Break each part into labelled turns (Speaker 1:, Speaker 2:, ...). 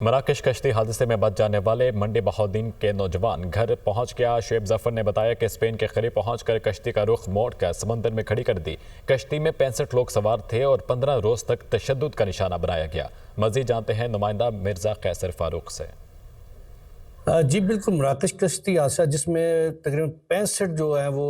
Speaker 1: मराकश कश्ती हादसे में बच जाने वाले मंडी बहाउद्दीन के नौजवान घर पहुंच गया। शुएब जफर ने बताया कि स्पेन के करीब पहुंचकर कश्ती का रुख मोड़कर समंदर में खड़ी कर दी। कश्ती में 65 लोग सवार थे और 15 रोज तक तशद्दुद का निशाना बनाया गया। मजीद जानते हैं नुमाइंदा मिर्जा कैसर फारूक से।
Speaker 2: जी बिल्कुल, मराकश कश्ती हादसा जिसमें तकरीबन 65 जो है वो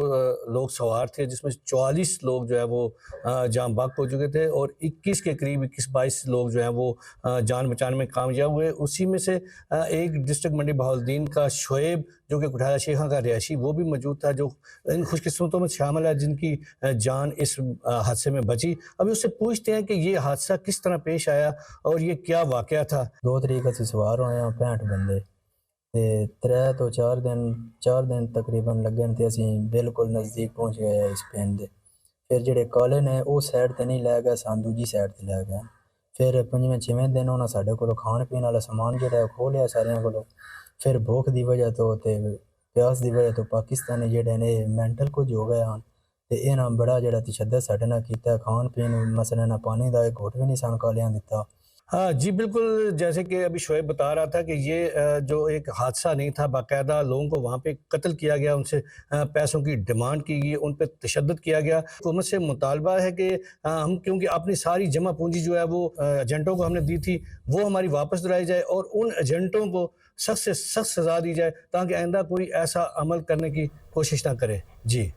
Speaker 2: लोग सवार थे, जिसमें 44 लोग जो है वो जान बाग हो चुके थे और 21 के करीब 21-22 लोग जो हैं वो जान बचाने में कामयाब हुए। उसी में से एक डिस्ट्रिक्ट मंडी बहाउद्दीन का शुएब जो कि कुठारा शेखा का रिहायशी वो भी मौजूद था, जो इन खुशकिस्मतों में शामिल है जिनकी जान इस हादसे में बची। अभी उससे पूछते हैं कि ये हादसा किस तरह पेश आया और ये क्या वाक़या था।
Speaker 3: 2 तरीक असीं सवार होए हां 65 बंदे ते 3 तो 4 दिन तकरीबन लगे न ते असीं बिल्कुल नज़दीक पहुंच गए स्पेन दे। फिर जेह्ड़े काले ने ओह् साइड ते नहीं लै गए, सानूं दूजी साइड ते लै गए। फिर 5वें दिन उन्हां साडे कोलों खाण पीण आह्ला समान जेह्ड़ा ओह् खोह लिया सारेयां कोलों। फिर भुख दी वजह तो ते प्यास दी वजह तो पाकिस्तानी जेह्ड़े ने मैंटल कुछ हो गए हन ते इन्हां बड़ा जेह्ड़ा तशद्दुद साडे नाल कीता। खाण पीण मसलन ना पानी दा एक घुट भी नहीं सानूं कालेयां दित्ता।
Speaker 2: हाँ जी, बिल्कुल, जैसे कि अभी शुएब बता रहा था कि ये जो एक हादसा नहीं था, बाकायदा लोगों को वहाँ पे कत्ल किया गया, उनसे पैसों की डिमांड की गई, उन पे तशद्दुद किया गया। हुकूमत से मुतालबा है कि हम क्योंकि अपनी सारी जमा पूंजी जो है वो एजेंटों को हमने दी थी, वो हमारी वापस दिलाई जाए और उन एजेंटों को सख्त से सख्त सज़ा दी जाए ताकि आइंदा कोई ऐसा अमल करने की कोशिश ना करे। जी।